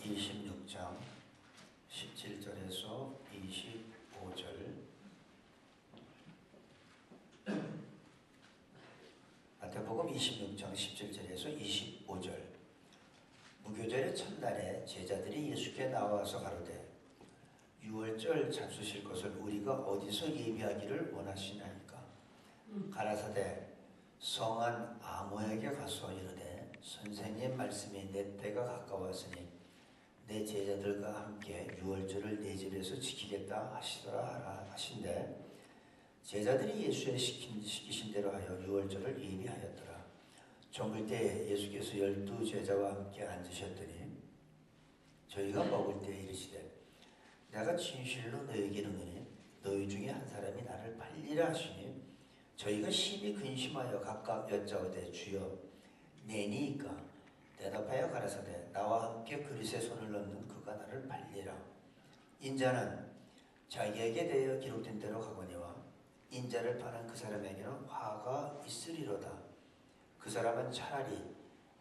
26장 17절에서 25절, 마태복음 26장 17절에서 25절. 무교절의 첫날에 제자들이 예수께 나와서 가로되 유월절 잡수실 것을 우리가 어디서 예비하기를 원하시나이까? 가라사대 성한 아무에게 가서 이르되 선생님 말씀이 내 때가 가까웠으니 내 제자들과 함께 유월절을 내 집에서 지키겠다 하시더라 하신대, 제자들이 예수의 시키신 대로 하여 유월절을 예비하였더라. 저물 때에 예수께서 12제자와 함께 앉으셨더니 저희가 먹을 때에 이르시되 내가 진실로 너희에게 이르노니 너희 중에 한 사람이 나를 팔리라 하시니, 저희가 심히 근심하여 각각 여짜오되 주여 내니이까? 대답하여 가라사대 나와 함께 그릇에 손을 넣는 그가 나를 팔리라. 인자는 자기에게 대하여 기록된 대로 가거니와 인자를 파는 그 사람에게는 화가 있으리로다. 그 사람은 차라리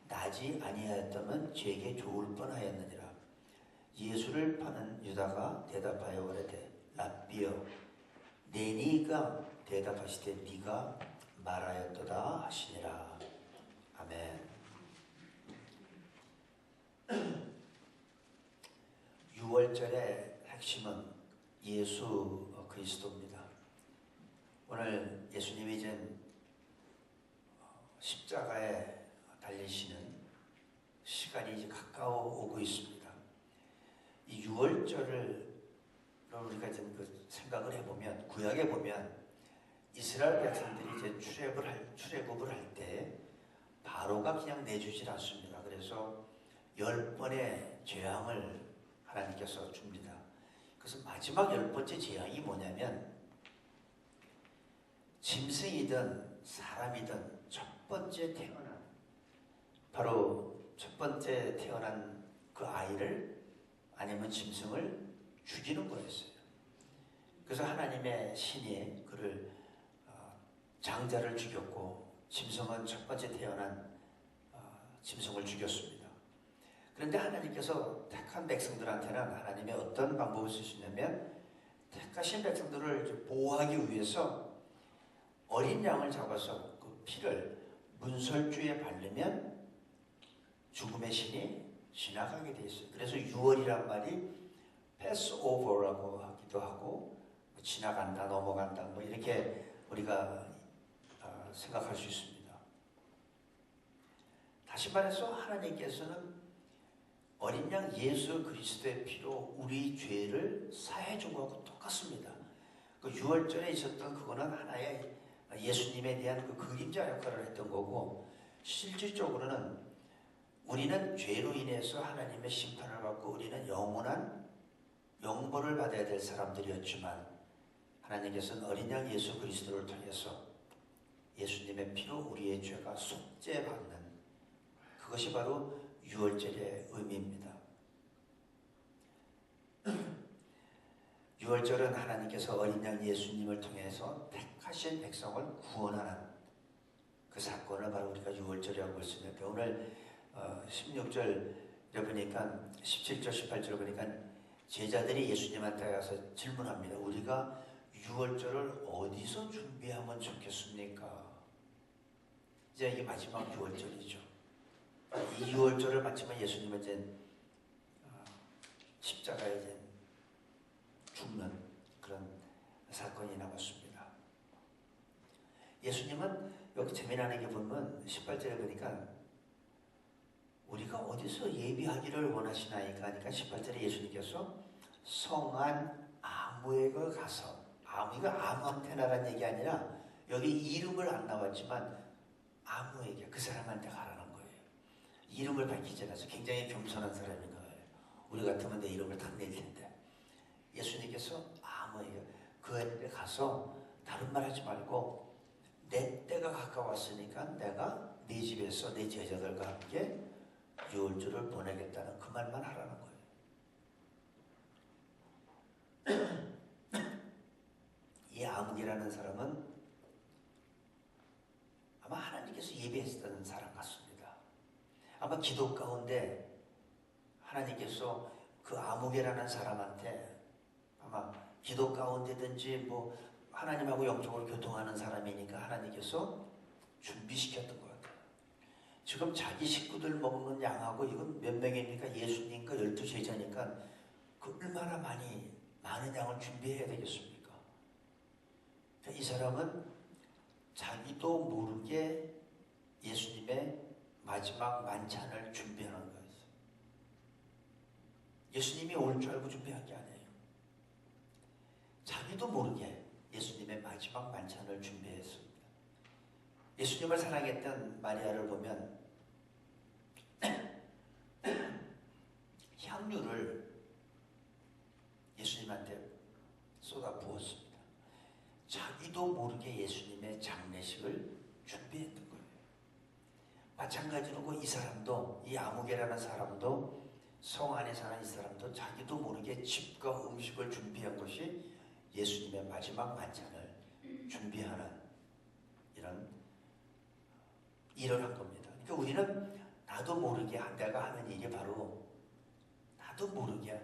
나지 아니하였다면 제게 좋을 뻔하였느니라. 예수를 파는 유다가 대답하여 가라되 랍비여 내니가? 대답하시되 네가 말하였도다 하시니라. 아멘. 유월절의 핵심은 예수 그리스도입니다. 오늘 예수님이 이제 십자가에 달리시는 시간이 이제 가까워 오고 있습니다. 이 유월절을 우리가 이제 생각을 해보면, 구약에 보면 이스라엘 백성들이 이제 출애굽을 할 때 바로가 그냥 내주질 않습니다. 그래서 10번의 재앙을 하나님께서 줍니다. 그래서 마지막 10번째 재앙이 뭐냐면, 짐승이든 사람이든 첫 번째 태어난, 바로 첫 번째 태어난 그 아이를 아니면 짐승을 죽이는 거였어요. 그래서 하나님의 신이 그를 장자를 죽였고, 짐승은 첫 번째 태어난 짐승을 죽였습니다. 그런데 하나님께서 택한 백성들한테는 하나님의 어떤 방법을 쓰시냐면, 택하신 백성들을 보호하기 위해서 어린 양을 잡아서 그 피를 문설주에 바르면 죽음의 신이 지나가게 돼 있어요. 그래서 유월이란 말이 패스오버라고 하기도 하고, 지나간다, 넘어간다, 뭐 이렇게 우리가 생각할 수 있습니다. 다시 말해서 하나님께서는 어린 양 예수 그리스도의 피로 우리 죄를 사해 준 것하고 똑같습니다. 그 유월절에 있었던 그거는 하나의 예수님에 대한 그 그림자 역할을 했던 거고, 실질적으로는 우리는 죄로 인해서 하나님의 심판을 받고 우리는 영원한 영벌을 받아야 될 사람들이었지만, 하나님께서는 어린 양 예수 그리스도를 통해서 예수님의 피로 우리의 죄가 속죄받는, 그것이 바로 유월절의 의미입니다. 유월절은 하나님께서 어린 양 예수님을 통해서 택하신 백성을 구원하는 그 사건을 바로 우리가 유월절이라고 볼 수 있는데, 오늘 16절에 보니까 17절 18절 보니까 제자들이 예수님한테 가서 질문합니다. 우리가 유월절을 어디서 준비하면 좋겠습니까? 이제 이게 마지막 유월절이죠. 이 유월절을 마치면 예수님은 이제 십자가에 이제 죽는 그런 사건이 남았습니다. 예수님은 여기 재미나는 게 보면 18절에 보니까 우리가 어디서 예비하기를 원하시나이까 하니까 18절에 예수님께서 성한 아무에게 가서, 아무가 아무한테나라는 얘기 아니라 여기 이름을 안 나왔지만 아무에게, 그 사람한테 가라는 거예요. 이름을 밝히지 않아서 굉장히 겸손한 사람인 거예요. 우리 같으면 내 이름을 다 낼 텐데, 예수님께서 아무에게 그한테 가서 다른 말 하지 말고 내 때가 가까웠으니까 내가 네 집에서 내 제자들과 함께 유월절을 보내겠다는 그 말만 하라는 거예요. 이 아무개라는 사람은 아마 하나님께서 예배했던 사람 같습니다. 아마 기도 가운데 하나님께서 그 아무개라는 사람한테 아마 기도 가운데든지 뭐 하나님하고 영적으로 교통하는 사람이니까 하나님께서 준비시켰던 것 같아요. 지금 자기 식구들 먹는 양하고 이건 몇 명입니까? 예수님과 12제자니까 그 얼마나 많은 양을 준비해야 되겠습니까? 그러니까 이 사람은 자기도 모르게 예수님의 마지막 만찬을 준비하는 거예요. 예수님이 올 줄 알고 준비한 게 아니에요. 자기도 모르게 예수님의 마지막 만찬을 준비했습니다. 예수님을 사랑했던 마리아를 보면 향유를 예수님한테 쏟아 부었습니다. 자기도 모르게 예수님의 장례식을 준비했던 거예요. 마찬가지로 이 사람도, 이 아무개라는 사람도, 성 안에 사는 이 사람도 자기도 모르게 집과 음식을 준비한 것이 예수님의 마지막 만찬을 준비하는 이런 일을 한 겁니다. 그러니까 우리는 나도 모르게 내가 하는 일이 바로 나도 모르게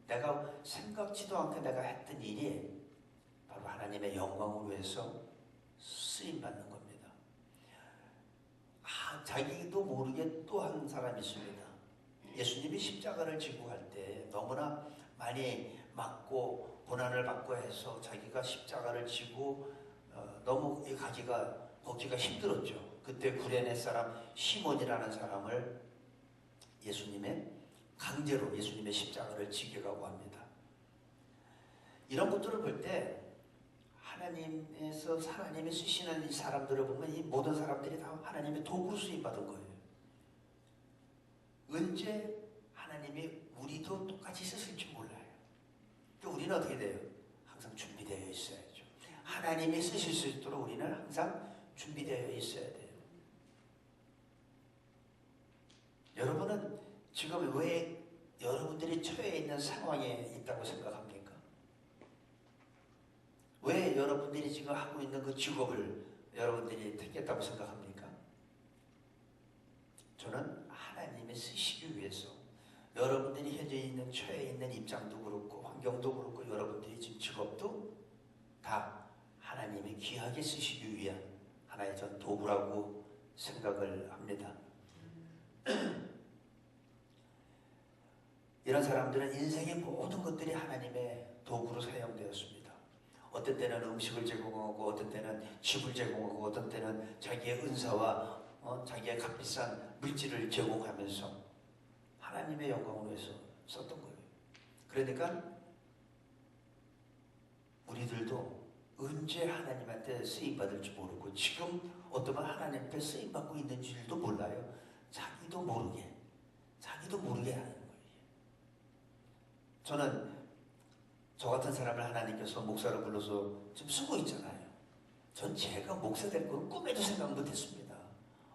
내가 생각지도 않게 내가 했던 일이 바로 하나님의 영광을 위해서 쓰임받는 겁니다. 자기도 모르게 또 한 사람이 있습니다. 예수님이 십자가를 지고 갈 때 너무나 많이 맞고 고난을 받고 해서 자기가 십자가를 지고 너무 걷기가 힘들었죠. 그때 구레네 사람 시몬이라는 사람을 강제로 예수님의 십자가를 지게 가고 합니다. 이런 것들을 볼 때 하나님이 쓰시는 이 사람들을 보면 이 모든 사람들이 다 하나님의 도구로 쓰임받은 거예요. 언제 하나님이 우리도 똑같이 쓰실지 몰라요. 우리는 어떻게 돼요? 항상 준비되어 있어야죠. 하나님이 쓰실 수 있도록 우리는 항상 준비되어 있어야 돼요. 여러분은 지금 왜 여러분들이 처해 있는 상황에 있다고 생각합니까? 왜 여러분들이 지금 하고 있는 그 직업을 여러분들이 택했다고 생각합니까? 저는 하나님이 쓰시기 위해서 여러분들이 현재 처해 있는 입장도 그렇고 환경도 그렇고 여러분들이 지금 직업도 다 하나님이 귀하게 쓰시기 위한 하나의 전 도구라고 생각을 합니다. 이런 사람들은 인생의 모든 것들이 하나님의 도구로 사용되었습니다. 어떤 때는 음식을 제공하고 어떤 때는 집을 제공하고 어떤 때는 자기의 은사와 자기의 값비싼 물질을 제공하면서 하나님의 영광을 위해서 썼던 거예요. 그러니까 우리들도 언제 하나님한테 쓰임받을지 모르고 지금 어떤 하나님한테 쓰임받고 있는 줄도 몰라요. 자기도 모르게 하는 거예요. 저는 저 같은 사람을 하나님께서 목사로 불러서 지금 쓰고 있잖아요. 전 제가 목사 될 걸 꿈에도 생각 못했습니다.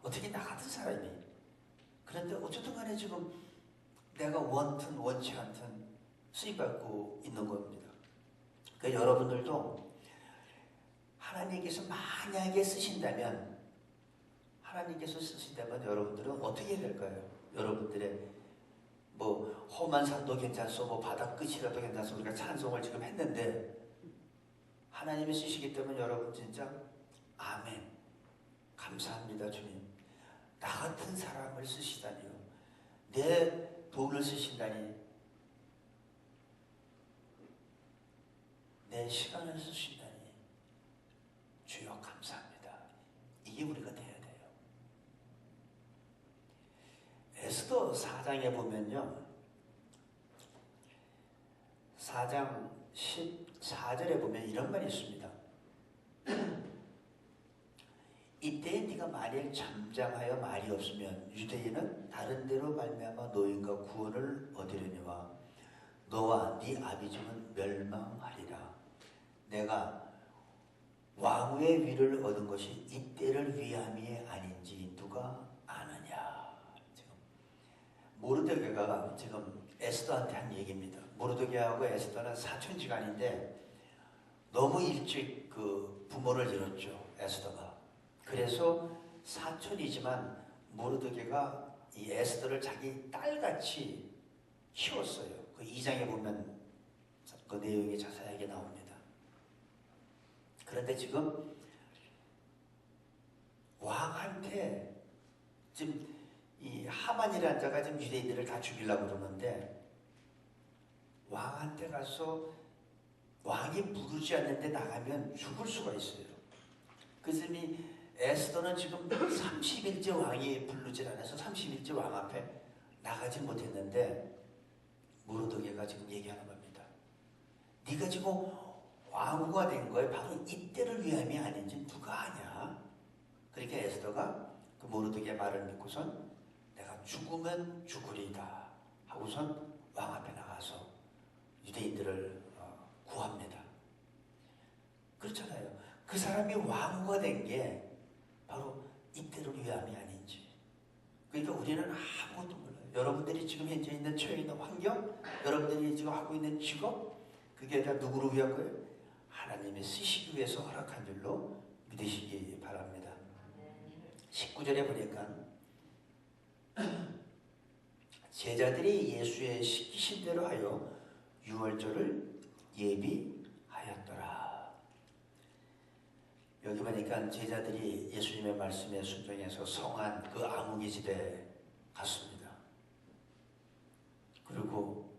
어떻게 나 같은 사람이. 그런데 어쨌든 간에 지금 내가 원든 원치 않든 쓰임받고 있는 겁니다. 그러니까 여러분들도 하나님께서 만약에 쓰신다면 여러분들은 어떻게 해야 될까요? 여러분들의 험한 산도 괜찮소, 바다 끝이라도 괜찮소. 우리가 찬송을 지금 했는데 하나님이 쓰시기 때문에 여러분 진짜 아멘. 감사합니다 주님. 나 같은 사람을 쓰시다니요. 내 돈을 쓰신다니. 내 시간을 쓰신다니. 주여 감사합니다. 이게 우리가 돼야 돼요. 에스더 4장에 보면요. 4장 14절에 보면 이런 말이 있습니다. 이때에 네가 만일 잠잠하여 말이 없으면 유대인은 다른 데로 말미암아 노인과 구원을 얻으려니와 너와 네 아비집은 멸망하리라. 내가 왕의 위를 얻은 것이 이때를 위함이 아닌지 누가 아느냐. 지금 모르드게가 지금 에스더한테 한 얘기입니다. 모르드게하고 에스더는 사촌지간인데 너무 일찍 그 부모를 잃었죠. 에스더가. 그래서 사촌이지만 모르드게가 이 에스더를 자기 딸같이 키웠어요. 그 2장에 보면 그 내용이 자세하게 나옵니다. 그런데 지금 왕한테 지금 이 하만이라는 자가 지금 유대인들을 다 죽이려고 그러는데 왕한테 가서 왕이 부르지 않는데 나가면 죽을 수가 있어요. 그래서 이 에스더는 지금 30일째 왕이 부르질 않아서 30일째 왕 앞에 나가지 못했는데 모르드게가 지금 얘기하는 겁니다. 네가 지금 왕후가 된 거에 바로 이때를 위함이 아닌지 누가 아냐? 그러니까 에스더가 그 모르드게 말을 믿고선 내가 죽으면 죽으리다 하고선 왕 앞에 나가서 유대인들을 구합니다. 그렇잖아요. 그 사람이 왕후가 된 게 바로 이때를 위함이 아닌지. 그러니까 우리는 아무것도 몰라요. 여러분들이 지금 현재 있는 처해 있는 환경, 여러분들이 지금 하고 있는 직업, 그게 다 누구를 위한 거예요? 하나님이 쓰시기 위해서 허락한 줄로 믿으시기 바랍니다. 19절에 보니까 제자들이 예수의 시키신 대로 하여 유월절을 예비하였더라. 여기 보니까 제자들이 예수님의 말씀에 순종해서 성한 그 아무개 집에 갔습니다. 그리고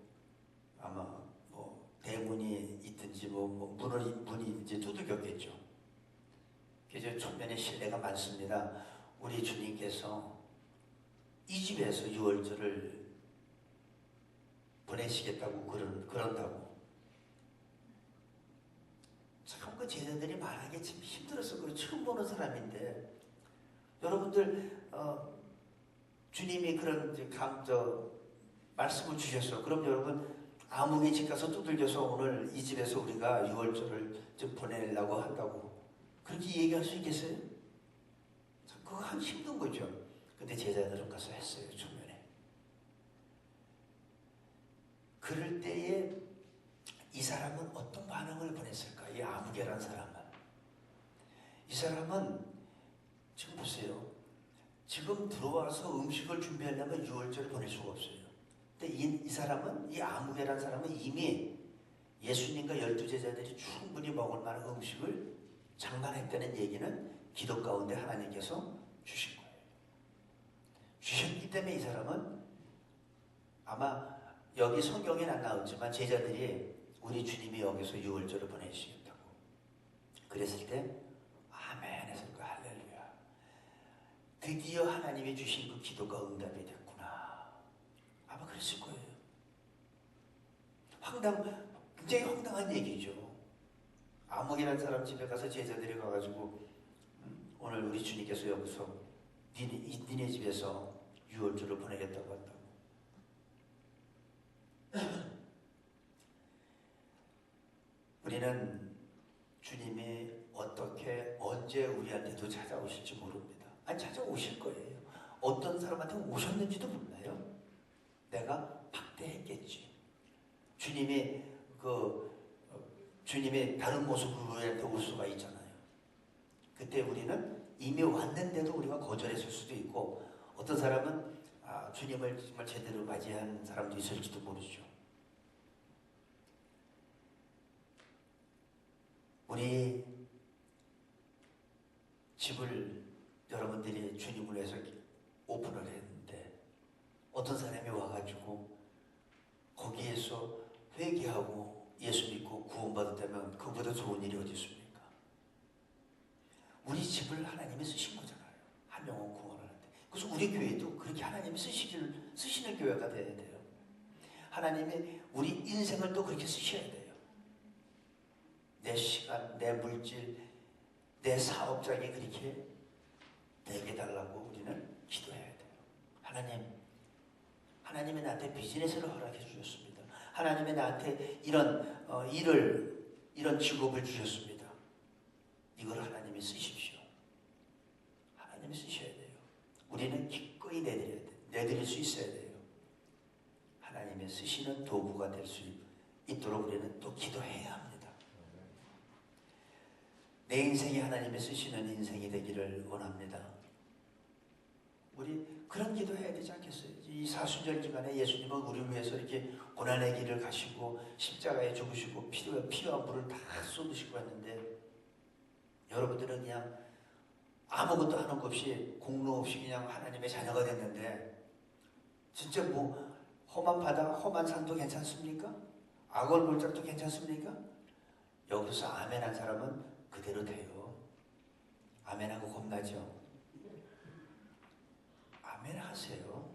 아마 뭐 대문이 있든지 문이 이제 두들겼겠죠. 그래서 초면에 신뢰가 많습니다. 우리 주님께서 이 집에서 유월절을 보내시겠다고 그런다고. 참 그 제자들이 말하기 참 힘들어서 그 처음 보는 사람인데 여러분들 주님이 그런 말씀을 주셨어. 그럼 여러분 아무개 집 가서 두들겨서 오늘 이 집에서 우리가 유월절을 좀 보내려고 한다고 그렇게 얘기할 수 있겠어요? 그거 하기 힘든 거죠. 근데 제자들은 가서 했어요. 초면에. 그럴 때에 이 사람은 어떤 반응을 보냈을까? 이 아무개라는 사람은. 이 사람은 지금 보세요. 지금 들어와서 음식을 준비하려면 유월절을 보낼 수가 없어요. 근데 이 사람은, 이 아무개라는 사람은 이미 예수님과 12제자들이 충분히 먹을 만한 음식을 장만했다는 얘기는 기도 가운데 하나님께서 주신 거예요. 주셨기 때문에 이 사람은 아마 여기 성경에는 안 나오지만 제자들이 우리 주님이 여기서 유월절을 보내주시겠다고 그랬을 때 아멘 했을 거야. 할렐루야. 드디어 하나님이 주신 그 기도가 응답이 됐구나. 아마 그랬을 거예요. 굉장히 황당한 얘기죠. 아무개라는 사람 집에 가서 제자들이 가가지고 오늘 우리 주님께서 여기서 니네 집에서 유월절을 보내겠다고 한다고. 우리는 주님이 어떻게 언제 우리한테도 찾아오실지 모릅니다. 아니 찾아오실 거예요. 어떤 사람한테 오셨는지도 몰라요. 내가 박대했겠지. 주님의 다른 모습으로 우리한테 올 수가 있잖아요. 그때 우리는 이미 왔는데도 우리가 거절했을 수도 있고 어떤 사람은 주님을 정말 제대로 맞이한 사람도 있을지도 모르죠. 우리 집을 여러분들이 주님을 위해서 오픈을 했는데 어떤 사람이 와가지고 거기에서 회개하고 예수 믿고 구원받았다면 그보다 좋은 일이 어디 있습니까? 우리 집을 하나님이 쓰신 거잖아요. 한 영혼 구원하는데. 그래서 우리 교회도 그렇게 하나님이 쓰시는 교회가 돼야 돼요. 하나님이 우리 인생을 또 그렇게 쓰셔야 돼요. 내 시간, 내 물질, 내 사업장이 그렇게 되게 달라고 우리는 기도해야 돼요. 하나님이 나한테 비즈니스를 허락해 주셨습니다. 하나님이 나한테 이런 직업을 주셨습니다. 이걸 하나님이 쓰십시오. 하나님이 쓰셔야 돼요. 우리는 기꺼이 내드릴 수 있어야 돼요. 하나님의 쓰시는 도구가 될 수 있도록 우리는 또 기도해야 합니다. 내 인생이 하나님의 쓰시는 인생이 되기를 원합니다. 우리 그런 기도 해야 되지 않겠어요? 이 사순절 기간에 예수님은 우리 위해서 이렇게 고난의 길을 가시고 십자가에 죽으시고 피와 물을 다 쏟으시고 했는데 여러분들은 그냥 아무것도 하는 것 없이 공로 없이 그냥 하나님의 자녀가 됐는데 진짜 뭐 험한 바다, 험한 산도 괜찮습니까? 악을 골짜기도 괜찮습니까? 여기서 아멘 한 사람은 그대로 돼요. 아멘하고 겁나죠? 아멘 하세요.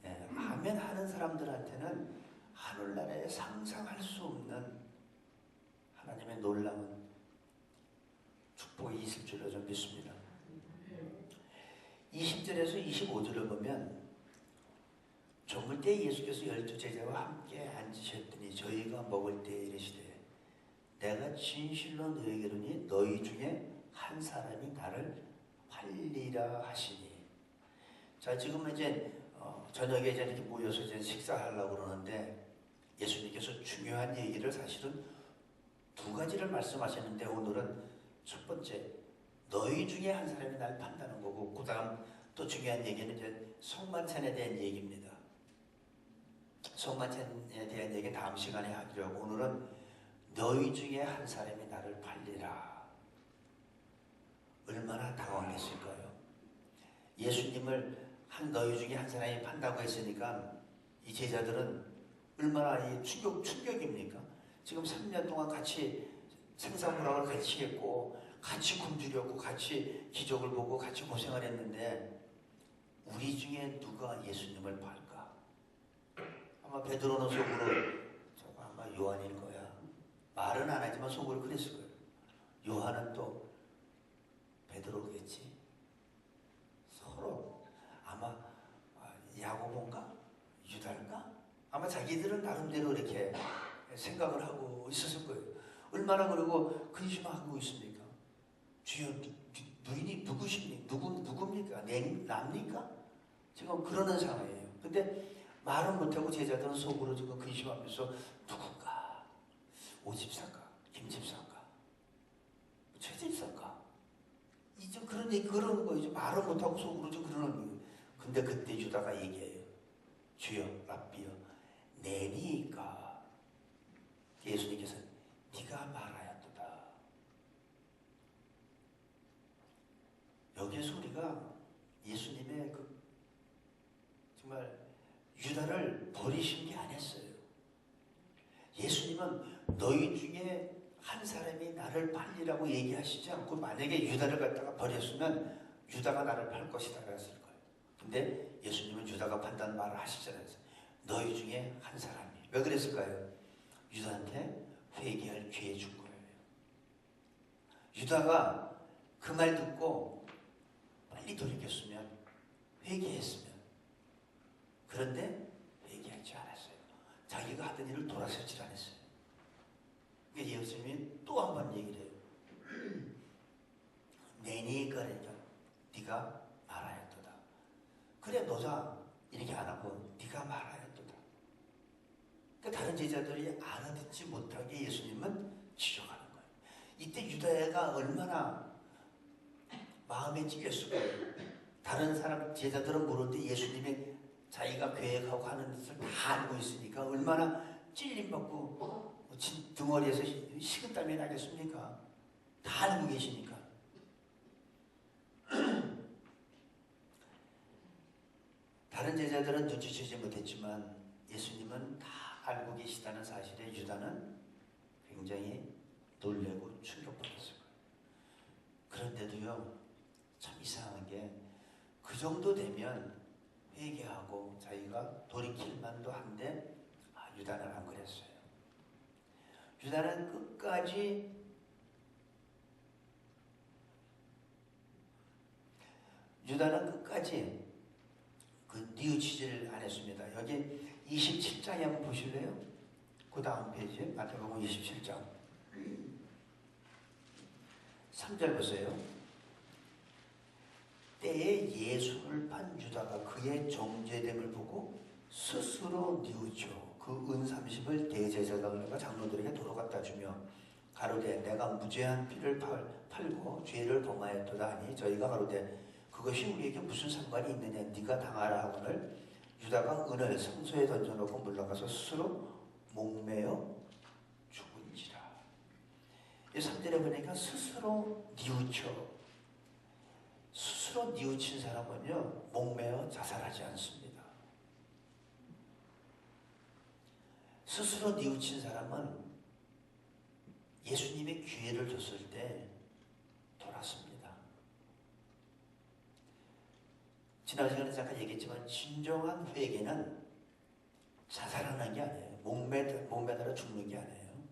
네, 아멘 하는 사람들한테는 하늘나라에 상상할 수 없는 하나님의 놀라운 축복이 있을 줄로 좀 믿습니다. 20절에서 25절을 보면 젊을 때 예수께서 12제자와 함께 앉으셨더니 저희가 먹을 때 이르시되 내가 진실로 너희에게 이르니 너희 중에 한 사람이 나를 팔리라 하시니. 자, 지금은 이제 저녁에 이제 이렇게 모여서 이제 식사하려고 그러는데 예수님께서 중요한 얘기를 사실은 두 가지를 말씀하셨는데 오늘은 첫 번째 너희 중에 한 사람이 날 판다는 거고 그 다음 또 중요한 얘기는 이제 성만찬에 대한 얘기입니다. 성만찬에 대한 얘기 다음 시간에 하기로 하고 오늘은 너희 중에 한 사람이 나를 팔리라. 얼마나 당황했을까요? 예수님을 너희 중에 한 사람이 판다고 했으니까 이 제자들은 얼마나 충격입니까? 지금 3년 동안 같이 생사부락을 같이 했고 같이 굶주렸고 같이 기적을 보고 같이 고생을 했는데 우리 중에 누가 예수님을 팔까? 아마 베드로는 속으로 저거 아마 요한일 거야. 말은 안 하지만 속으로 그랬을 거예요. 요한은 또 베드로겠지. 서로 아마 야고보인가? 유다인가? 아마 자기들은 나름대로 이렇게 생각을 하고 있었을 거예요. 얼마나 그러고 근심하고 있습니까? 주여 누구십니까? 누굽니까? 납니까? 지금 그러는 상황이에요. 근데 말은 못하고 제자들은 속으로 지금 근심하면서 누군가? 오집사가? 김집사가? 최집사가? 이제 그런 얘기 그러는 거예요. 말은 못하고 속으로 좀 그러는 거예요. 근데 그때 유다가 얘기해요. 주여 랍비여 내니까 예수님께서 네가 말하였도다. 여기에서 우리가 예수님의 그 정말 유다를 버리신 게 아니었어요. 예수님은 너희 중에 한 사람이 나를 팔리라고 얘기하시지 않고 만약에 유다를 갖다가 버렸으면 유다가 나를 팔 것이다 그랬을 거예요. 근데 예수님은 유다가 판다는 말을 하시잖아요. 너희 중에 한 사람이. 왜 그랬을까요? 유다한테 회개할 기회 준 거예요. 유다가 그 말 듣고 빨리 돌이켰으면 회개했으면 그런데 회개하지 않았어요. 자기가 하던 일을 돌아서질 않았어요. 그러니까 예수님이 또 한 번 얘기를 해요. 내니까 그러니까 네가 말하였도다. 그래 너자 이렇게 안 하고 네가 말하였도다. 그러니까 다른 제자들이 알아듣지 못하게 예수님은 지적하는 거예요. 이때 유다가 얼마나 마음에 찔렸을까요? 다른 사람 제자들은 모르는데 예수님이 자기가 계획하고 하는 것을 다 알고 있으니까 얼마나 찔림받고 등어리에서 식은땀이 나겠습니까? 다 알고 계시니까. 다른 제자들은 눈치채지 못했지만 예수님은 다 알고 계시다는 사실에 유다는 굉장히 놀래고 충격받았을 거예요. 그런데도요, 참 이상한 게 그 정도 되면 회개하고 자기가 돌이킬 만도 한데 유다는 안 그랬어요. 유다는 끝까지 그 뉘우치지를 안 했습니다. 여기 27장에 한번 보실래요? 그 다음 페이지 마태복음 27장 3절 보세요. 때에 예수를 판 유다가 그의 정죄됨을 보고 스스로 뉘우쳐 그 은 30을 대제사장과 장로들에게 도로 갖다 주며 가로되 내가 무죄한 피를 팔고 죄를 범하였도다 하니 저희가 가로되 그 그것이 우리에게 무슨 상관이 있느냐. 네가 당하라 하거늘 유다가 은을 성소에 던져놓고 물러가서 스스로 목매어 죽은지라. 이 3절에 보니까 스스로 뉘우쳐. 스스로 뉘우친 사람은요 목매어 자살하지 않습니다. 스스로 뉘우친 사람은 예수님이 기회를 줬을 때 돌았습니다. 지난 시간에 잠깐 얘기했지만 진정한 회개는 자살하는 게 아니에요. 목매달아 죽는 게 아니에요.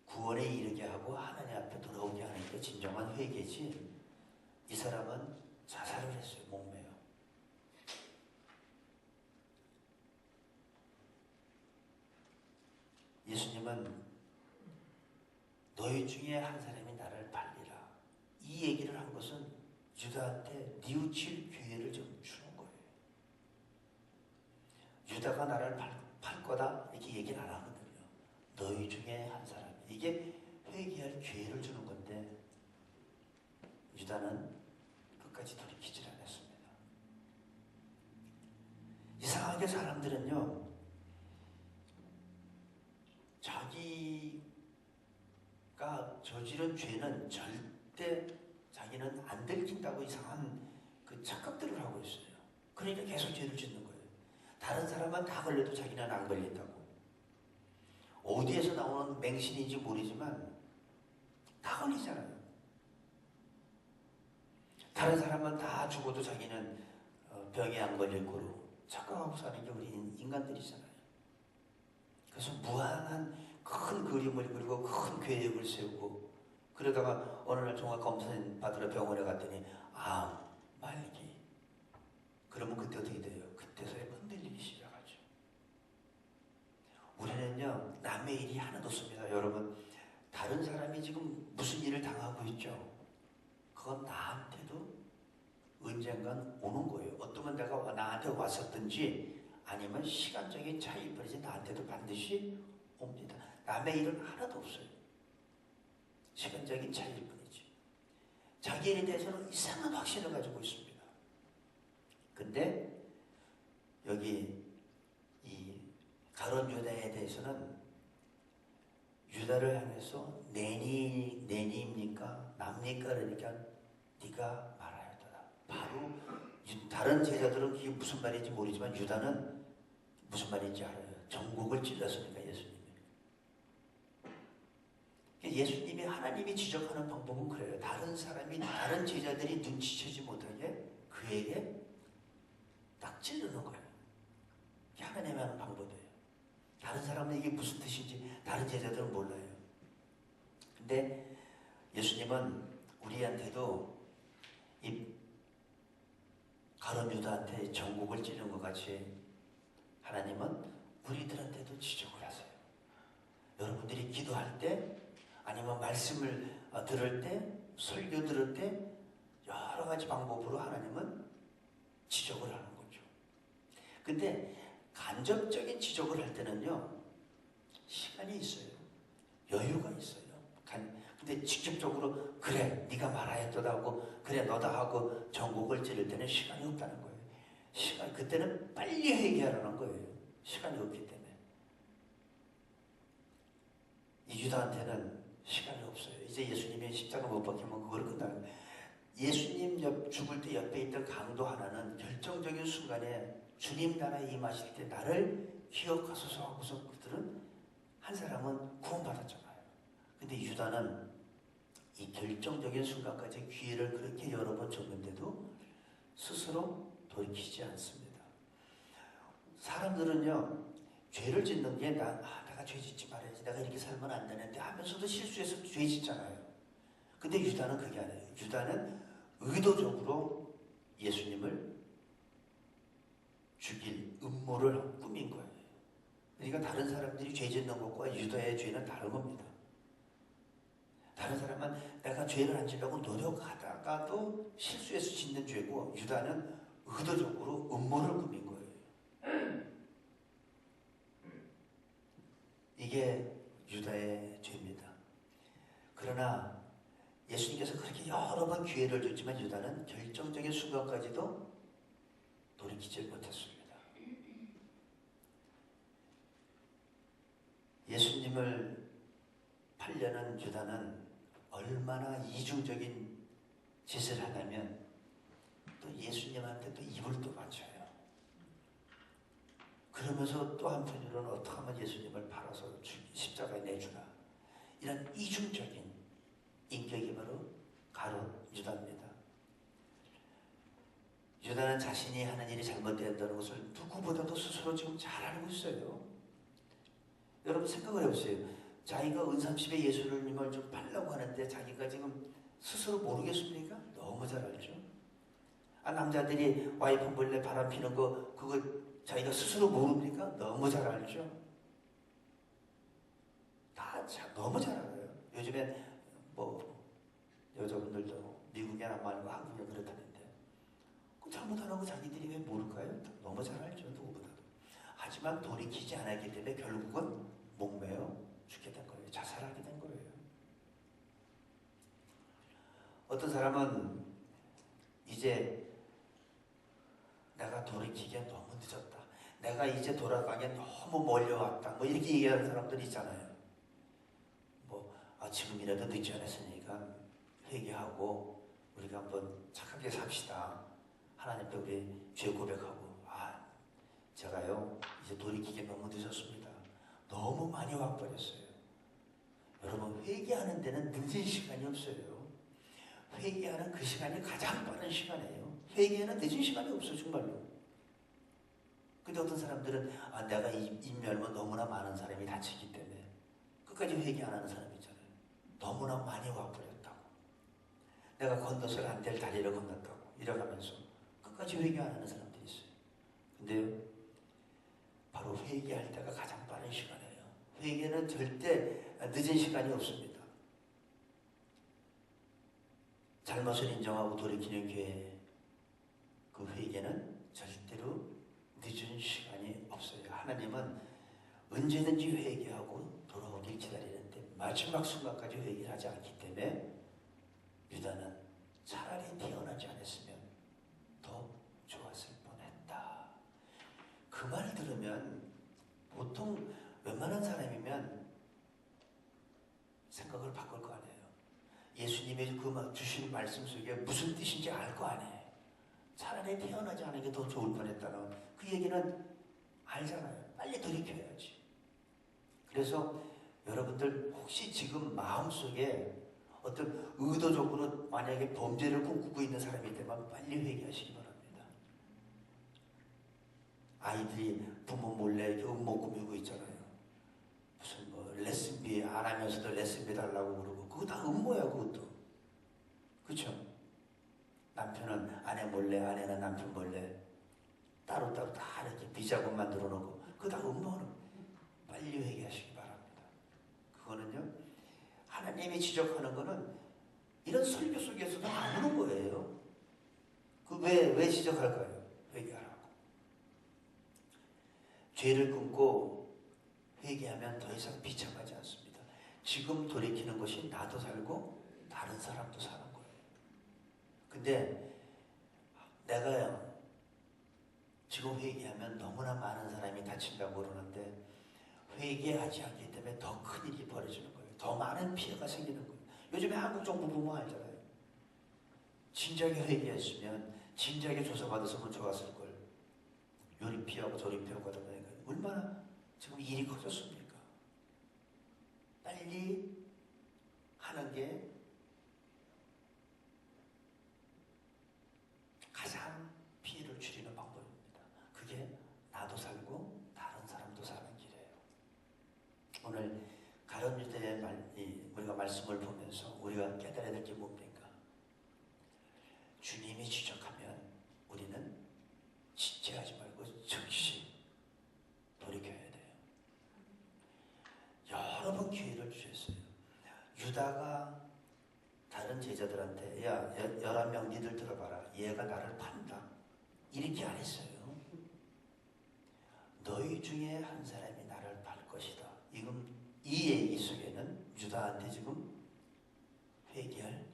구원에 이르게 하고 하나님 앞에 돌아오게 하는 게 진정한 회개지. 이 사람은 자살을 했어요. 목매요. 예수님은 너희 중에 한 사람이 나를 팔리라. 이 얘기를 한 것은 유다한테 뉘우칠 기회를 좀 주는 거예요. 유다가 나를 팔 거다 이렇게 얘기는 안 하거든요. 너희 중에 한 사람. 이게 회개할 기회를 주는 건데 유다는 끝까지 돌이키질 않았습니다. 이상하게 사람들은요 자기가 저지른 죄는 절대 자기는 안 들킨다고 이상한 그 착각들을 하고 있어요. 그러니까 계속 죄를 짓는 거예요. 다른 사람은 다 걸려도 자기는 안 걸린다고. 어디에서 나오는 맹신인지 모르지만 다 걸리잖아요. 다른 사람은 다 죽어도 자기는 병에 안 걸릴 거로 착각하고 사는 게 우리 인간들이잖아요. 그래서 무한한 큰 그림을 그리고 큰 계획을 세우고 그러다가 어느 날 종합검사 받으러 병원에 갔더니 암, 말기. 그러면 그때 어떻게 돼요? 그때서야 흔들리기 시작하죠. 우리는요 남의 일이 하나도 없습니다. 여러분 다른 사람이 지금 무슨 일을 당하고 있죠? 그건 나한테도 언젠간 오는 거예요. 어쩌면 내가 나한테 왔었든지 아니면 시간적인 차이뿐이지 나한테도 반드시 옵니다. 남의 일은 하나도 없어요. 시간적인 차이일 뿐이지. 자기 일에 대해서는 이상한 확신을 가지고 있습니다. 근데 여기 이 가룟 유다에 대해서는 유다를 향해서 내니입니까? 납니까? 그러니까 네가 말하였더라. 바로 다른 제자들은 그게 무슨 말인지 모르지만 유다는 무슨 말인지 알아요. 전곡을 찔렀으니까 예수님이. 예수님이 하나님이 지적하는 방법은 그래요. 다른 제자들이 눈치채지 못하게 그에게 딱 찌르는 거예요. 이게 하나님이 하는 방법이에요. 다른 사람은 이게 무슨 뜻인지 다른 제자들은 몰라요. 근데 예수님은 우리한테도 이 가룟 유다한테 전곡을 찌르는 것 같이 하나님은 우리들한테도 지적을 하세요. 여러분들이 기도할 때 아니면 말씀을 들을 때 설교 들을 때 여러 가지 방법으로 하나님은 지적을 하는 거죠. 근데 간접적인 지적을 할 때는요 시간이 있어요. 여유가 있어요. 근데 직접적으로 그래 네가 말하였도다 하고 그래 너다 하고 전곡을 찌를 때는 시간이 없다는 거예요. 그때는 빨리 회개하라는 거예요. 시간이 없기 때문에. 이 유다한테는 시간이 없어요. 이제 예수님이 십자가 못 박히면 그걸 끝나는 거예요. 예수님 죽을 때 옆에 있던 강도 하나는 결정적인 순간에 주님 나라에 임하실 때 나를 기억하소서 하고서 그들은 한 사람은 구원받았잖아요. 근데 유다는 이 결정적인 순간까지 기회를 그렇게 여러 번 줬는데도 스스로 돌이키지 않습니다. 사람들은요 죄를 짓는 게 내가 죄 짓지 말아야지, 내가 이렇게 살면 안 되는데 하면서도 실수해서 죄 짓잖아요. 근데 유다는 그게 아니에요. 유다는 의도적으로 예수님을 죽일 음모를 꾸민 거예요. 그러니까 다른 사람들이 죄 짓는 것과 유다의 죄는 다른 겁니다. 다른 사람은 내가 죄를 안 지려고 노력하다가도 실수해서 짓는 죄고 유다는 의도적으로 음모를 꾸민 거예요. 이게 유다의 죄입니다. 그러나 예수님께서 그렇게 여러 번 기회를 줬지만 유다는 결정적인 순간까지도 돌이키지 못했습니다. 예수님을 팔려는 유다는 얼마나 이중적인 짓을 하냐면 또 예수님한테 또 입을 또 맞춰요. 그러면서 또 한편으로는 어떻게 하면 예수님을 팔아서 십자가에 내주나, 이런 이중적인 인격이 바로 가룟 유다입니다. 유다는 자신이 하는 일이 잘못되었다는 것을 누구보다도 스스로 지금 잘 알고 있어요. 여러분 생각을 해보세요. 자기가 은삼십에 예수님을 좀 팔려고 하는데 자기가 지금 스스로 모르겠습니까? 너무 잘 알죠. 남자들이 와이프 몰래 바람 피는 거 그거 자기가 스스로 모릅니까? 너무 잘 알죠. 너무 잘 알아요. 요즘에 뭐 여자분들도 미국에 안 말고 한국에 그렇다는데 그 잘못 안 하고 자기들이 왜 모를까요? 너무 잘 알죠. 누구보다도. 하지만 돌이키지 않았기 때문에 결국은 목매어 죽게 된 거예요. 자살하게 된 거예요. 어떤 사람은 이제 내가 돌이키기엔 너무 늦었다. 내가 이제 돌아가기엔 너무 멀려왔다. 뭐 이렇게 얘기하는 사람들이 있잖아요. 지금이라도 늦지 않았으니까 회개하고 우리가 한번 착하게 삽시다. 하나님께 우리 죄 고백하고 제가요 이제 돌이키기 너무 늦었습니다. 너무 많이 와버렸어요. 여러분 회개하는 데는 늦은 시간이 없어요. 회개하는 그 시간이 가장 빠른 시간이에요. 회개하는 늦은 시간이 없어요. 정말로. 근데 어떤 사람들은 내가 입 열면 너무나 많은 사람이 다치기 때문에 끝까지 회개 안 하는 사람이 있잖아요. 너무나 많이 와버렸다고. 내가 건너서는 안 될 다리를 건넜다고 이래가면서 끝까지 회개 안 하는 사람들이 있어요. 근데 바로 회개할 때가 가장 빠른 시간이에요. 회개는 절대 늦은 시간이 없습니다. 잘못을 인정하고 돌이키는 교회, 그 회개는 절대로 늦은 시간이 없어요. 하나님은 언제든지 회개하고 돌아오길 기다리는데 마지막 순간까지 회개를 하지 않기 때문에 유다는 차라리 태어나지 않았으면 더 좋았을 뻔했다. 그 말 들으면 보통 웬만한 사람이면 생각을 바꿀 거 아니에요. 예수님의 그 주신 말씀 속에 무슨 뜻인지 알 거 아니에요. 차라리 태어나지 않은 게 더 좋을 뻔했다는 그 얘기는 알잖아요. 빨리 돌이켜야지. 그래서 여러분들 혹시 지금 마음속에 어떤 의도적으로 만약에 범죄를 꿈꾸고 있는 사람이 있다면 빨리 회개하시기 바랍니다. 아이들이 부모 몰래 이렇게 음모 꾸미고 있잖아요. 무슨 뭐 레슨비 안 하면서도 레슨비 달라고 그러고 그거 다 음모야. 그것도. 그렇죠? 남편은 아내 몰래, 아내는 남편 몰래 따로따로 다 이렇게 비자금 만들어 놓고 그거 다 음모는. 빨리 회개하시기 바랍니다. 그거는요 하나님이 지적하는 거는 이런 설교 속에서도 나오는 거예요. 그 왜 지적할까요? 회개하라고. 죄를 끊고 회개하면 더 이상 비참하지 않습니다. 지금 돌이키는 것이 나도 살고 다른 사람도 사는 거예요. 근데 내가 지금 회개하면 너무나 많은 사람이 다친다고 그러는데 회개하지 않기 때문에 더 큰 일이 벌어지는 거예요. 더 많은 피해가 생기는 거예요. 요즘에 한국 정부 보면 알잖아요. 진작에 회개했으면 진작에 조사받았으면 좋았을걸. 요리 피하고 저리 피하고 하다 보니까 얼마나 지금 일이 커졌습니까? 빨리 하는 게 가장 피해를 줄이는 방법입니다. 그게 나도 살고 다른 사람도 사는 길이에요. 오늘 가룟 유다의 우리가 말씀을 보면서 우리가 깨달아야 될 게 뭡니까? 주님이 지적하면 우리는 지체하지 말고 즉시 돌이켜야 돼요. 여러 번 기회를 주셨어요. 유다가 다른 제자들한테 11명 니들 들어봐라. 얘가 나를 판다. 이렇게 안 했어요. 너희 중에 한 사람이 나를 팔 것이다. 이 얘기 속에는 유다한테 지금 회개할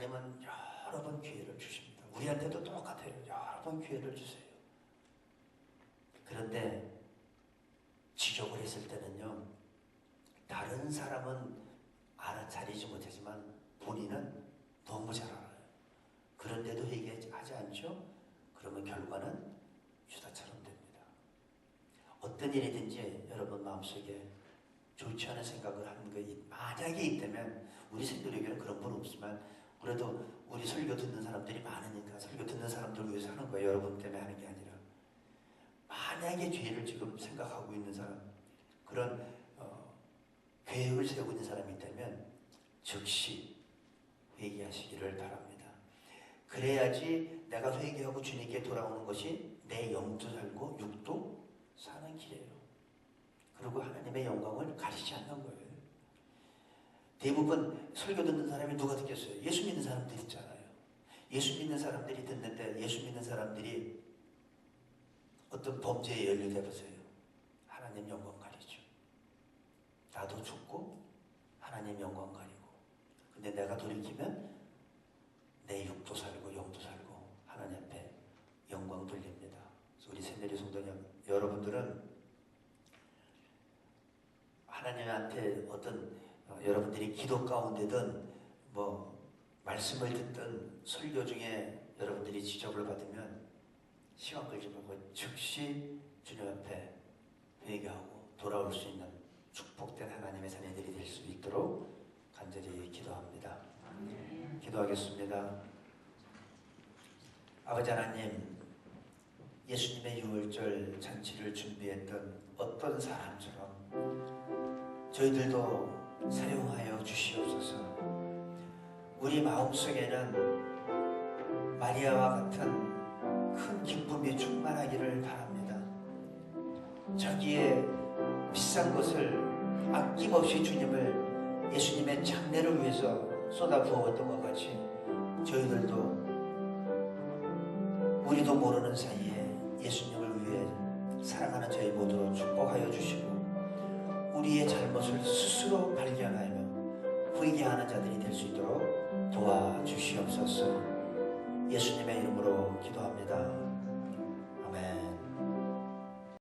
하나님은 여러 번 기회를 주십니다. 우리한테도 똑같아요. 여러 번 기회를 주세요. 그런데 지적을 했을 때는요, 다른 사람은 알아차리지 못하지만 본인은 너무 잘 알아요. 그런데도 회개하지 않죠? 그러면 결과는 유다처럼 됩니다. 어떤 일이든지 여러분 마음속에 좋지 않은 생각을 하는 게 만약에 있다면, 우리 생들에게는 그런 분 없지만 그래도 우리 설교 듣는 사람들이 많으니까 설교 듣는 사람들 위해서 하는 거예요. 여러분 때문에 하는 게 아니라. 만약에 죄를 지금 생각하고 있는 사람, 그런 계획을 세우고 있는 사람이 있다면 즉시 회개하시기를 바랍니다. 그래야지 내가 회개하고 주님께 돌아오는 것이 내 영도 살고 육도 사는 길이에요. 그리고 하나님의 영광을 가리지 않는 거예요. 대부분 설교 듣는 사람이 누가 듣겠어요? 예수 믿는 사람들이 있잖아요. 예수 믿는 사람들이 듣는데, 예수 믿는 사람들이 어떤 범죄에 연루돼 보세요. 하나님 영광 가리죠. 나도 죽고 하나님 영광 가리고. 근데 내가 돌이키면 내 육도 살고 영도 살고 하나님 앞에 영광 돌립니다. 그래서 우리 새내리 성도님, 여러분들은 하나님한테 어떤 여러분들이 기도 가운데든 뭐 말씀을 듣든 설교 중에 여러분들이 지적을 받으면 시간 끌지 말고 즉시 주님 앞에 회개하고 돌아올 수 있는 축복된 하나님의 자녀들이 될 수 있도록 간절히 기도합니다. 기도하겠습니다. 아버지 하나님, 예수님의 유월절 잔치를 준비했던 어떤 사람처럼 저희들도 사용하여 주시옵소서. 우리 마음속에는 마리아와 같은 큰 기쁨이 충만하기를 바랍니다. 저기에 비싼 것을 아낌없이 주님을, 예수님의 장례를 위해서 쏟아 부었던 것 같이 저희들도 우리도 모르는 사이에 예수님을 위해 사랑하는 저희 모두로 축복하여 주시고, 우리의 잘못을 스스로 발견하며 회개하는 자들이 될 수 있도록 도와주시옵소서. 예수님의 이름으로 기도합니다.